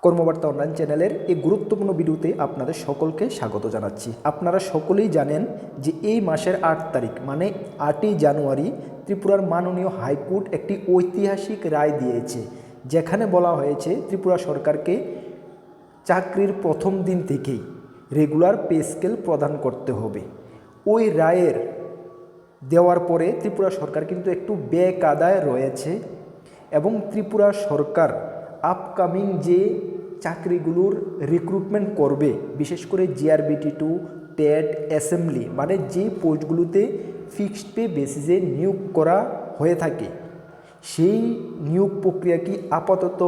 কর্মবার্তা online চ্যানেলের এই গুরুত্বপূর্ণ ভিডিওতে আপনাদের সকলকে স্বাগত জানাচ্ছি। আপনারা সকলেই জানেন যে এই মাসের 8 তারিখ মানে 8ই জানুয়ারি ত্রিপুরার মাননীয় হাইকোর্ট একটি ঐতিহাসিক রায় দিয়েছে, যেখানে বলা হয়েছে ত্রিপুরা সরকারকে চাকরির প্রথম দিন থেকেই রেগুলার পে স্কেল প্রদান করতে হবে। ওই রায়ের দেওয়ার পরে ত্রিপুরা সরকার কিন্তু একটু বেকায়দায় রয়েছে এবং ত্রিপুরা সরকার আপকামিং যে চাকরিগুলোর রিক্রুটমেন্ট করবে, বিশেষ করে জিআরবিটি2, টেট, অ্যাসেম্বলি মানে যে পোস্টগুলোতে ফিক্সড পে বেসিসে নিয়োগ করা হয়ে থাকে, সেই নিয়োগ প্রক্রিয়া কি আপাতত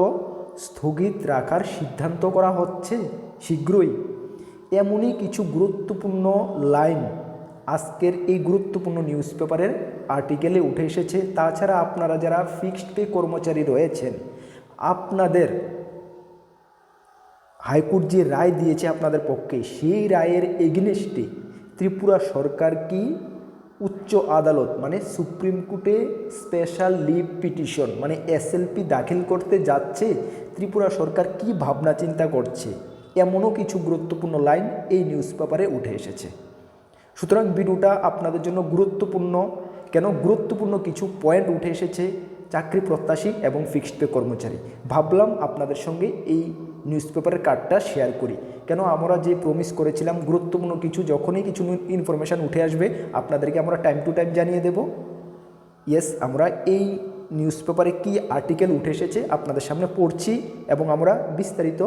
স্থগিত রাখার সিদ্ধান্ত করা হচ্ছে শীঘ্রই। এমনই কিছু গুরুত্বপূর্ণ লাইন আজকের এই গুরুত্বপূর্ণ নিউজ পেপারের আর্টিকেলে উঠে এসেছে। তাছাড়া আপনারা যারা ফিক্সড পে কর্মচারী রয়েছেন, আপনাদের হাইকোর্ট যে রায় দিয়েছে আপনাদের পক্ষে, সেই রায়ের এগেনস্টে ত্রিপুরা সরকার কি উচ্চ আদালত মানে সুপ্রিম কোর্টে স্পেশাল লিভ পিটিশন মানে এসএলপি দাখিল করতে যাচ্ছে, ত্রিপুরা সরকার কি ভাবনা চিন্তা করছে, এমনও কিছু গুরুত্বপূর্ণ লাইন এই নিউজ পেপারে উঠে এসেছে। সুতরাং ভিডিওটা আপনাদের জন্য গুরুত্বপূর্ণ। কেন গুরুত্বপূর্ণ কিছু পয়েন্ট উঠে এসেছে চাকরি প্রত্যাশী এবং ফিক্সড পে কর্মচারী, ভাবলাম আপনাদের সঙ্গে এই নিউজ পেপারের কার্ডটা শেয়ার করি। কেন আমরা যে প্রমিস করেছিলাম গুরুত্বপূর্ণ কিছু যখনই কিছু ইনফরমেশান উঠে আসবে আপনাদেরকে আমরা টাইম টু টাইম জানিয়ে দেব। ইয়েস, আমরা এই নিউজ পেপারে কী আর্টিকেল উঠে এসেছে আপনাদের সামনে পড়ছি এবং আমরা বিস্তারিত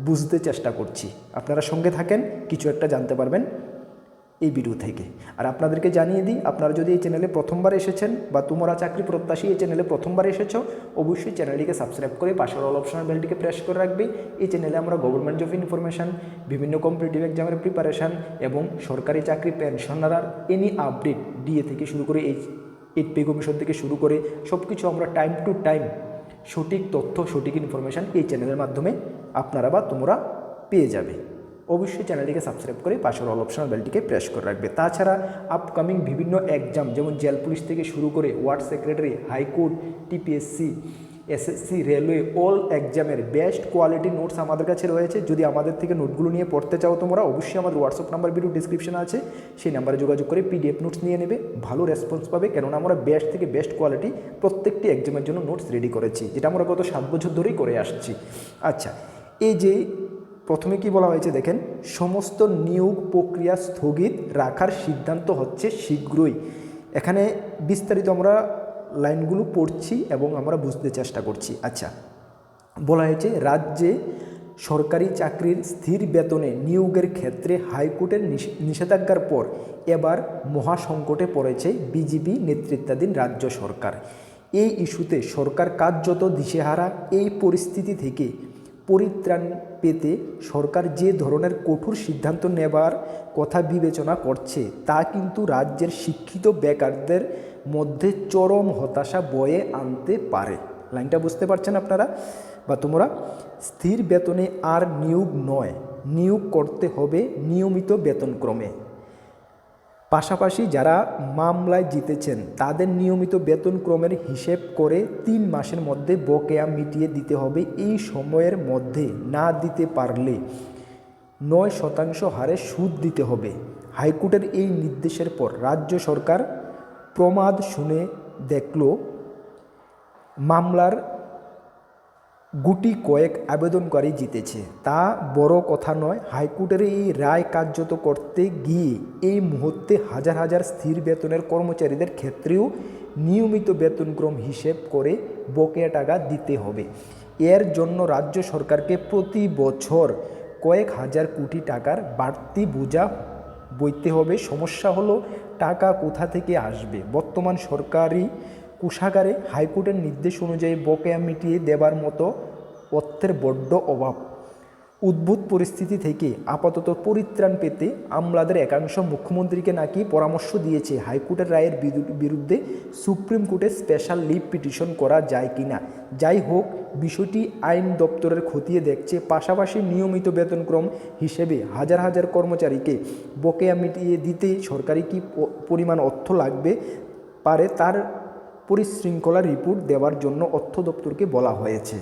বুঝতে চেষ্টা করছি। আপনারা সঙ্গে থাকেন, কিছু একটা জানতে পারবেন এই ভিডিও থেকে। আর আপনাদেরকে জানিয়ে দিই, আপনারা যদি এই চ্যানেলে প্রথমবার এসেছেন বা তোমরা চাকরি প্রত্যাশী এই চ্যানেলে প্রথমবার এসেছো, অবশ্যই চ্যানেলটিকে সাবস্ক্রাইব করে পাশের অল অপশনাল বেলটিকে প্রেস করে রাখবে। এই চ্যানেলে আমরা গভর্নমেন্ট জব ইনফরমেশান, বিভিন্ন কম্পিটিটিভ এক্সামের প্রিপারেশান এবং সরকারি চাকরি পেনশনার এনি আপডেট ডিএ থেকে শুরু করে এইট পে কমিশন থেকে শুরু করে সব কিছু আমরা টাইম টু টাইম সঠিক তথ্য সঠিক ইনফরমেশান এই চ্যানেলের মাধ্যমে আপনারা বা তোমরা পেয়ে যাবে। অবশ্যই চ্যানেলটিকে সাবস্ক্রাইব করে পাশের অল অপশনাল বেলটিকে প্রেস করে রাখবে। তাছাড়া আপকামিং বিভিন্ন এক্সাম যেমন জেল পুলিশ থেকে শুরু করে word secretary, high court, TPSC, SSC, railway all এক্সামের বেস্ট কোয়ালিটি নোটস আমাদের কাছে রয়েছে। যদি আমাদের থেকে নোটগুলো নিয়ে পড়তে চাও তোমরা, অবশ্যই আমাদের হোয়াটসঅ্যাপ নাম্বার ভিডিও ডিসক্রিপশনে আছে, সেই নাম্বারে যোগাযোগ করে পিডিএফ নোটস নিয়ে নেবে, ভালো রেসপন্স পাবে। কেননা আমরা বেস্ট থেকে বেস্ট কোয়ালিটি প্রত্যেকটি এক্সামের জন্য নোটস রেডি করেছি, যেটা আমরা গত 7 বছর ধরেই করে আসছি। আচ্ছা, এই যে প্রথমে কি বলা হয়েছে দেখেন, সমস্ত নিয়োগ প্রক্রিয়া স্থগিত রাখার সিদ্ধান্ত হচ্ছে শীঘ্রই। এখানে বিস্তারিত আমরা লাইনগুলো পড়ছি এবং আমরা বুঝতে চেষ্টা করছি। আচ্ছা, বলা হয়েছে রাজ্যে সরকারি চাকরির স্থির বেতনে নিয়োগের ক্ষেত্রে হাইকোর্টের নিষেধাজ্ঞার পর এবার মহাসংকটে পড়েছে বিজেপি নেতৃত্বাধীন রাজ্য সরকার। এই ইস্যুতে সরকার কার্যত দিশেহারা। এই পরিস্থিতি থেকে পরিত্রাণ পেতে সরকার যে ধরনের কঠোর সিদ্ধান্ত নেবার কথা বিবেচনা করছে তা কিন্তু রাজ্যের শিক্ষিত বেকারদের মধ্যে চরম হতাশা বয়ে আনতে পারে। লাইনটা বুঝতে পারছেন আপনারা বা তোমরা? স্থির বেতনে আর নিয়োগ নয়, নিয়োগ করতে হবে নিয়মিত বেতনক্রমে। পাশাপাশি যারা মামলায় জিতেছেন তাদের নিয়মিত বেতনক্রমের হিসেব করে 3 মাসের মধ্যে বকেয়া মিটিয়ে দিতে হবে। এই সময়ের মধ্যে না দিতে পারলে 9% হারে সুদ দিতে হবে। হাইকোর্টের এই নির্দেশের পর রাজ্য সরকার প্রমাদ শুনে দেখল মামলার গুটি কয়েক আবেদনকারী জিতেছে। তা বড় কথা নয়, হাইকোর্টের এই রায় কার্যত করতে গিয়ে এই মুহূর্তে হাজার হাজার স্থির বেতনের কর্মচারীদের ক্ষেত্রেও নিয়মিত বেতনক্রম হিসেব করে বকেয়া টাকা দিতে হবে। এর জন্য রাজ্য সরকারকে প্রতি বছর কয়েক হাজার কোটি টাকার বাড়তি বোঝা বইতে হবে। সমস্যা হলো টাকা কোথা থেকে আসবে। বর্তমান সরকারি কোষাগারে হাইকোর্টের নির্দেশ অনুযায়ী বকেয়া মিটিয়ে দেবার মতো অর্থের বড্ড অভাব। উদ্ভূত পরিস্থিতি থেকে আপাতত পরিত্রাণ পেতে আমলাদের একাংশ মুখ্যমন্ত্রীকে নাকি পরামর্শ দিয়েছে হাইকোর্টের রায়ের বিরুদ্ধে সুপ্রিম কোর্টে স্পেশাল লিভ পিটিশন করা যায় কিনা। যাই হোক, বিষয়টি আইন দপ্তরের খতিয়ে দেখছে। পাশাপাশি নিয়মিত বেতনক্রম হিসেবে হাজার হাজার কর্মচারীকে বকেয়া মিটিয়ে দিতে সরকারি কী পরিমাণ অর্থ লাগবে পারে তার পরিশৃঙ্খলা রিপোর্ট দেওয়ার জন্য অর্থ দপ্তরকে বলা হয়েছে।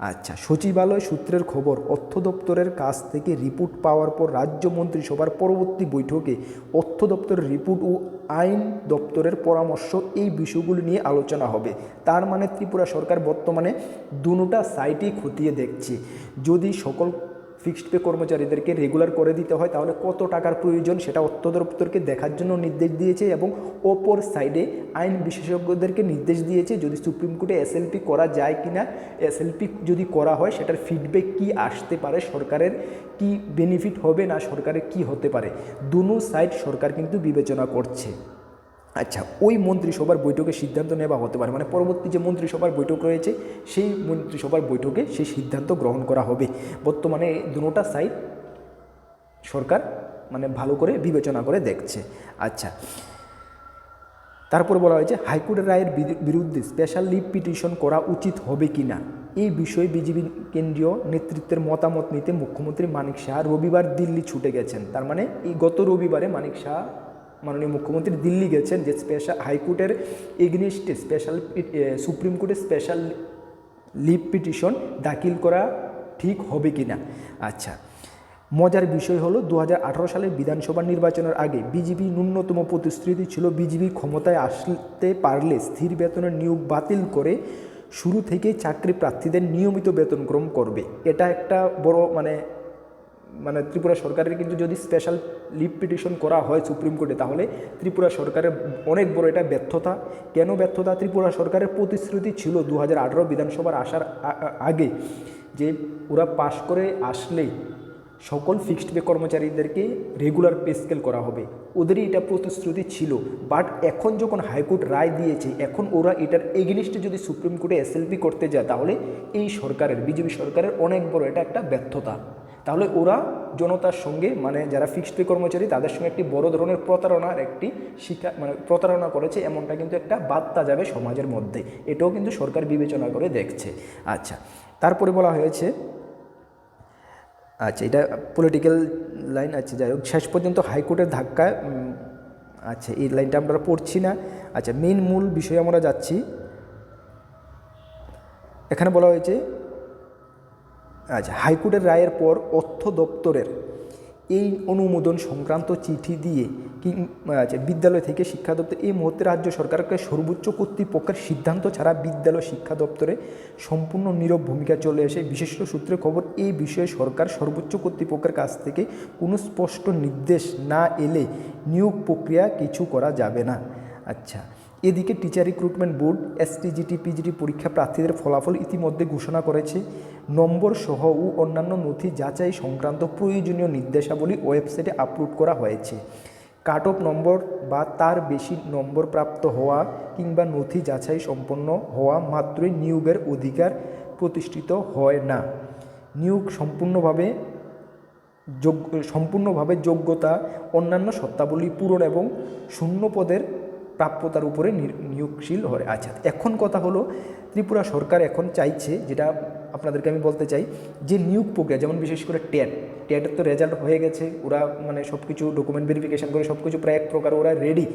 আচ্ছা, সচিবালয় সূত্রের খবর, অর্থ দপ্তরের কাছ থেকে রিপোর্ট পাওয়ার পর রাজ্য মন্ত্রিসভার পরবর্তী বৈঠকে অর্থ দপ্তরের রিপোর্ট ও আইন দপ্তরের পরামর্শ এই বিষয়গুলি নিয়ে আলোচনা হবে। তার মানে ত্রিপুরা সরকার বর্তমানে দুটো সাইটই খতিয়ে দেখছে। যদি সকল ফিক্সড পে কর্মচারীদেরকে রেগুলার করে দিতে হয় তাহলে কত টাকার প্রয়োজন সেটা অর্থ দপ্তরকে দেখার জন্য নির্দেশ দিয়েছে, এবং অপর সাইডে আইন বিশেষজ্ঞদেরকে নির্দেশ দিয়েছে যদি সুপ্রিম কোর্টে এসএলপি করা যায় কি না, এসএলপি যদি করা হয় সেটার ফিডব্যাক কি আসতে পারে, সরকারের কি বেনিফিট হবে না সরকারের কি হতে পারে, দুনো সাইড সরকার কিন্তু বিবেচনা করছে। আচ্ছা, ওই মন্ত্রিসভার বৈঠকে সিদ্ধান্ত নেওয়া হতে পারে, মানে পরবর্তী যে মন্ত্রিসভার বৈঠক রয়েছে সেই মন্ত্রিসভার বৈঠকে সেই সিদ্ধান্ত গ্রহণ করা হবে। বর্তমানে দুটোটা সাইড সরকার মানে ভালো করে বিবেচনা করে দেখছে। আচ্ছা, তারপর বলা হয়েছে হাইকোর্টের রায়ের বিরুদ্ধে স্পেশাল লিভ পিটিশন করা উচিত হবে কি না, এই বিষয়ে বিজেপি কেন্দ্রীয় নেতৃত্বের মতামত নিতে মুখ্যমন্ত্রী মানিক শাহ রবিবার দিল্লি ছুটে গেছেন। তার মানে এই গত রবিবারে মানিক শাহ মাননীয় মুখ্যমন্ত্রী দিল্লি গেছেন যে স্পেশাল হাইকোর্টের এগেনিস্টে সুপ্রিম কোর্টে স্পেশাল লিভ পিটিশন দাখিল করা ঠিক হবে কি না। আচ্ছা, মজার বিষয় হলো 2018 সালের বিধানসভা নির্বাচনের আগে বিজেপি ন্যূনতম প্রতিশ্রুতি ছিল বিজেপি ক্ষমতায় আসতে পারলে স্থির বেতনের নিয়োগ বাতিল করে শুরু থেকেই চাকরি প্রার্থীদের নিয়মিত বেতনক্রম করবে। এটা একটা বড় মানে ত্রিপুরা সরকারের কিন্তু যদি স্পেশাল লিভ পিটিশন করা হয় সুপ্রিম কোর্টে তাহলে ত্রিপুরা সরকারের অনেক বড় এটা ব্যর্থতা। কেন ব্যর্থতা? ত্রিপুরা সরকারের প্রতিশ্রুতি ছিল 2018 বিধানসভার আসার আগে যে ওরা পাশ করে আসলেই সকল ফিক্সড পে কর্মচারীদেরকে রেগুলার পে স্কেল করা হবে, ওদেরই এটা প্রতিশ্রুতি ছিল। বাট এখন যখন হাইকোর্ট রায় দিয়েছে এখন ওরা এটার এগেনিস্টে যদি সুপ্রিম কোর্টে এসএলপি করতে যায় তাহলে এই সরকারের বিজেপি সরকারের অনেক বড় এটা একটা ব্যর্থতা। তাহলে ওরা জনতার সঙ্গে মানে যারা ফিক্সড পে কর্মচারী তাদের সঙ্গে একটি বড় ধরনের প্রতারণার একটি প্রতারণা করেছে, এমনটা কিন্তু একটা বার্তা যাবে সমাজের মধ্যে, এটাও কিন্তু সরকার বিবেচনা করে দেখছে। আচ্ছা, তারপরে বলা হয়েছে, আচ্ছা এটা পলিটিক্যাল লাইন। আচ্ছা, যাই হোক, শেষ পর্যন্ত হাইকোর্টের ধাক্কায়, আচ্ছা এই লাইনটা আমরা পড়ছি না। আচ্ছা, মেন মূল বিষয়ে আমরা যাচ্ছি। এখানে বলা হয়েছে, আচ্ছা হাইকোর্টের রায়ের পর অর্থ দপ্তরের এই অনুমোদন সংক্রান্ত চিঠি দিয়ে আচ্ছা বিদ্যালয় থেকে শিক্ষা দপ্তর এই মুহূর্তে রাজ্য সরকারকে সর্বোচ্চ কর্তৃপক্ষের সিদ্ধান্ত ছাড়া বিদ্যালয় শিক্ষা দপ্তরে সম্পূর্ণ নীরব ভূমিকা চলে আসে। বিশেষ সূত্রে খবর, এই বিষয়ে সরকার সর্বোচ্চ কর্তৃপক্ষের কাছ থেকে কোনো স্পষ্ট নির্দেশ না এলে নিয়োগ প্রক্রিয়া কিছু করা যাবে না। আচ্ছা, এদিকে teacher recruitment board STGT PGT পরীক্ষা প্রার্থীদের ফলাফল ইতিমধ্যে ঘোষণা করেছে। নম্বর সহ ও অন্যান্য নথি যাচাই সংক্রান্ত প্রয়োজনীয় নির্দেশাবলী ওয়েবসাইটে আপলোড করা হয়েছে। কাট অফ নম্বর বা তার বেশি নম্বর প্রাপ্ত হওয়া কিংবা নথি যাচাই সম্পন্ন হওয়া মাত্রই নিয়োগের অধিকার প্রতিষ্ঠিত হয় না। নিয়োগ সম্পূর্ণভাবে যোগ্যতা অন্যান্য শর্তাবলী পূরণ এবং শূন্য পদের প্রাপ্যতার উপরে নিয়োগশীল হয়। আচ্ছা, এখন কথা হলো ত্রিপুরা সরকার এখন চাইছে, যেটা আপনাদেরকে আমি বলতে চাই, যে নিয়োগ প্রক্রিয়া যেমন বিশেষ করে টেটের তো রেজাল্ট হয়ে গেছে, ওরা মানে সব কিছু ডকুমেন্ট ভেরিফিকেশান করে সব কিছু প্রায় এক প্রকার ওরা রেডি,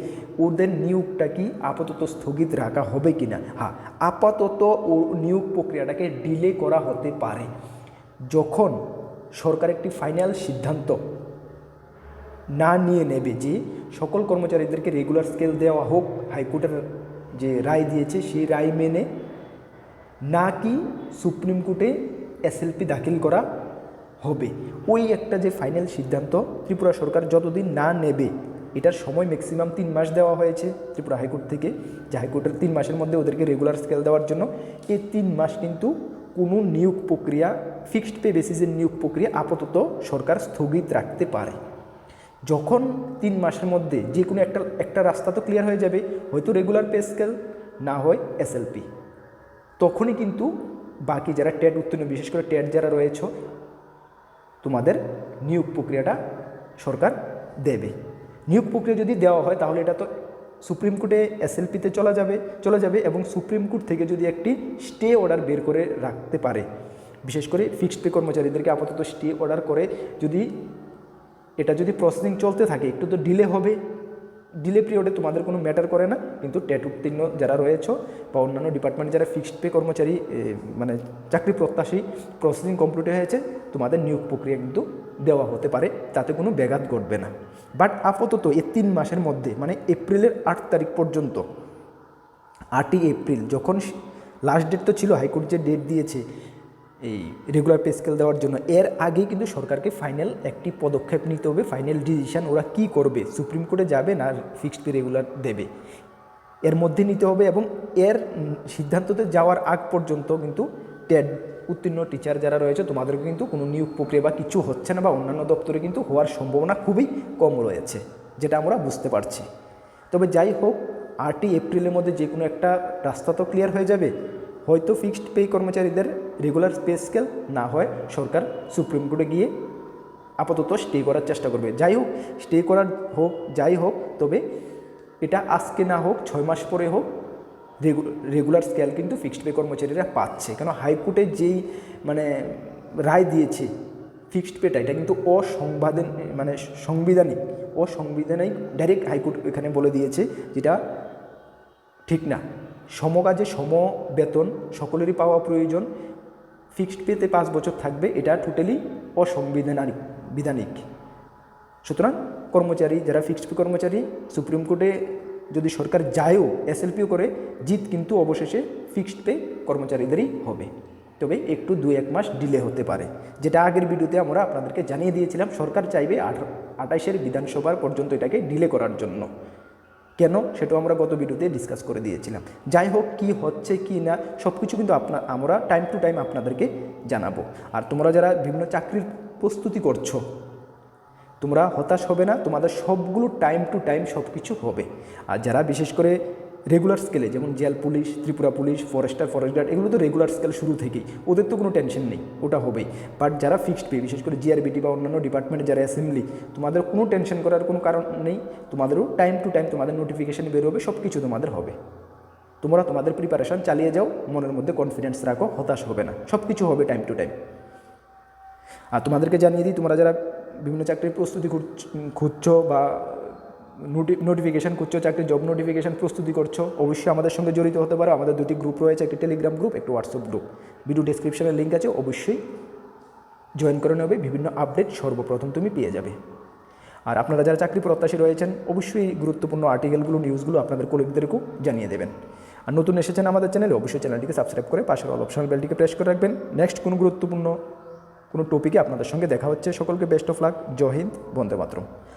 ওদের নিয়োগটা কি আপাতত স্থগিত রাখা হবে কি না। হ্যাঁ, আপাতত ও নিয়োগ প্রক্রিয়াটাকে ডিলে করা হতে পারে যখন সরকার একটি ফাইনাল সিদ্ধান্ত না নিয়ে নেবে যে সকল কর্মচারীদেরকে রেগুলার স্কেল দেওয়া হোক, হাইকোর্টের যে রায় দিয়েছে সেই রায় মেনে, না কি সুপ্রিম কোর্টে এসএলপি দাখিল করা হবে। ওই একটা যে ফাইনাল সিদ্ধান্ত ত্রিপুরা সরকার যতদিন না নেবে, এটার সময় ম্যাক্সিমাম 3 মাস দেওয়া হয়েছে ত্রিপুরা হাইকোর্ট থেকে, যে হাইকোর্টের 3 মাসের মধ্যে ওদেরকে রেগুলার স্কেল দেওয়ার জন্য। এই 3 মাস কিন্তু কোনো নিয়োগ প্রক্রিয়া, ফিক্সড পে বেসিসের নিয়োগ প্রক্রিয়া আপাতত সরকার স্থগিত রাখতে পারে। যখন 3 মাসের মধ্যে যে কোনো একটা রাস্তা তো ক্লিয়ার হয়ে যাবে, হয়তো রেগুলার পে স্কেল, না হয় এসএলপি, তখনই কিন্তু বাকি যারা টেট উত্তীর্ণ, বিশেষ করে টেট যারা রয়েছে, তোমাদের নিয়োগ প্রক্রিয়াটা সরকার দেবে। নিয়োগ প্রক্রিয়া যদি দেওয়া হয় তাহলে এটা তো সুপ্রিম কোর্টে এসএলপিতে চলে যাবে এবং সুপ্রিম কোর্ট থেকে যদি একটি স্টে অর্ডার বের করে রাখতে পারে, বিশেষ করে ফিক্সড পে কর্মচারীদেরকে আপাতত স্টে অর্ডার করে, যদি এটা প্রসেসিং চলতে থাকে একটু তো ডিলে হবে, ডিলে পিরিয়ডে তোমাদের কোনো ম্যাটার করে না, কিন্তু টেট উত্তীর্ণ যারা রয়েছে বা অন্যান্য ডিপার্টমেন্টে যারা ফিক্সড পে কর্মচারী মানে চাকরি প্রত্যাশী প্রসেসিং কমপ্লিট হয়েছে, তোমাদের নিয়োগ প্রক্রিয়া কিন্তু দেওয়া হতে পারে, তাতে কোনো ব্যাঘাত ঘটবে না। বাট আপাতত এই 3 মাসের মধ্যে মানে এপ্রিলের 8 তারিখ পর্যন্ত, 8ই এপ্রিল যখন লাস্ট ডেট তো ছিল, হাইকোর্ট যে ডেট দিয়েছে এই রেগুলার পে স্কেল দেওয়ার জন্য, এর আগেই কিন্তু সরকারকে ফাইনাল একটি পদক্ষেপ নিতে হবে, ফাইনাল ডিসিশন ওরা কি করবে, সুপ্রিম কোর্টে যাবে না ফিক্সড পে রেগুলার দেবে, এর মধ্যে নিতে হবে। এবং এর সিদ্ধান্ততে যাওয়ার আগ পর্যন্ত কিন্তু টেট উত্তীর্ণ টিচার যারা রয়েছে তোমাদের কিন্তু কোনো নিয়োগ প্রক্রিয়া বা কিছু হচ্ছে না, বা অন্যান্য দপ্তরে কিন্তু হওয়ার সম্ভাবনা খুবই কম রয়েছে, যেটা আমরা বুঝতে পারছি। তবে যাই হোক, 8ই এপ্রিলের মধ্যে যে কোনো একটা রাস্তা তো ক্লিয়ার হয়ে যাবে। হয়তো ফিক্সড পে কর্মচারীদের রেগুলার পে স্কেল, না হয় সরকার সুপ্রিম কোর্টে গিয়ে আপাতত স্টে করার চেষ্টা করবে। যাই হোক, স্টে করার হোক যাই হোক, তবে এটা আজকে না হোক 6 মাস পরে হোক, রেগুলার স্কেল কিন্তু ফিক্সড পে কর্মচারীরা পাচ্ছে। কেন হাইকোর্টে যেই মানে রায় দিয়েছে ফিক্সড পেটা, এটা কিন্তু অসাংবিধানিক ডাইরেক্ট হাইকোর্ট এখানে বলে দিয়েছে, যেটা ঠিক না। সমকাজে সম বেতন সকলেরই পাওয়া প্রয়োজন, ফিক্সড পেতে 5 বছর থাকবে, এটা টোটালি অসাংবিধানিক। সুতরাং কর্মচারী যারা ফিক্সড পে কর্মচারী, সুপ্রিম কোর্টে যদি সরকার যায়ও, এসএলপিও করে, জিত কিন্তু অবশেষে ফিক্সড পে কর্মচারীদেরই হবে। তবে একটু 2-1 মাস ডিলে হতে পারে, যেটা আগের ভিডিওতে আমরা আপনাদেরকে জানিয়ে দিয়েছিলাম। সরকার চাইবে 28 বিধানসভার পর্যন্ত এটাকে ডিলে করার জন্য। কেন, সেটাও আমরা গত ভিডিওতে ডিসকাস করে দিয়েছিলাম। যাই হোক, কি হচ্ছে কি না সব কিছু কিন্তু আমরা টাইম টু টাইম আপনাদেরকে জানাবো। আর তোমরা যারা বিভিন্ন চাকরির প্রস্তুতি করছো, তোমরা হতাশ হবে না, তোমাদের সবগুলো টাইম টু টাইম সব কিছু হবে। আর যারা বিশেষ করে রেগুলার স্কেলে, যেমন jail police, Tripura police, forest guard, এগুলো তো রেগুলার স্কেল শুরু থেকেই, ওদের তো কোনো টেনশন নেই, ওটা হবেই। বাট যারা ফিক্সড পে, বিশেষ করে জিআরবিটি বা অন্যান্য ডিপার্টমেন্টে যারা অ্যাসেম্বলি, তোমাদের কোনো টেনশন করার কোনো কারণ নেই। তোমাদেরও টাইম টু টাইম তোমাদের নোটিফিকেশান বেরোবে, সব কিছু তোমাদের হবে। তোমরা তোমাদের প্রিপারেশান চালিয়ে যাও, মনের মধ্যে কনফিডেন্স রাখো, হতাশ হবে না, সব কিছু হবে টাইম টু টাইম। আর তোমাদেরকে জানিয়ে দিই, তোমরা যারা বিভিন্ন চাকরির প্রস্তুতি খুঁজছো বা নোটিফিকেশান খুঁজছো, চাকরির জব নোটিফিকেশান প্রস্তুতি করছো, অবশ্যই আমাদের সঙ্গে জড়িত হতে পারো। আমাদের 2টি গ্রুপ রয়েছে, একটি টেলিগ্রাম গ্রুপ, একটি হোয়াটসঅ্যাপ গ্রুপ। ভিডিও ডেসক্রিপশনের লিঙ্ক আছে, অবশ্যই জয়েন করে নেবে, বিভিন্ন আপডেট সর্বপ্রথম তুমি পেয়ে যাবে। আর আপনারা যারা চাকরি প্রত্যাশী রয়েছেন, অবশ্যই গুরুত্বপূর্ণ আর্টিকেলগুলো, নিউজগুলো আপনাদের কলিগদেরকেও জানিয়ে দেবেন। আর নতুন এসেছেন আমাদের চ্যানেলে, অবশ্যই চ্যানেলটিকে সাবস্ক্রাইব করে পাশের অল অপশনাল বেলটিকে প্রেস করে রাখবেন। নেক্সট কোনো গুরুত্বপূর্ণ কোনো টপিকে আপনাদের সঙ্গে দেখা হচ্ছে। সকলকে বেস্ট অফ লাক। জয় হিন্দ, বন্দে মাতরম।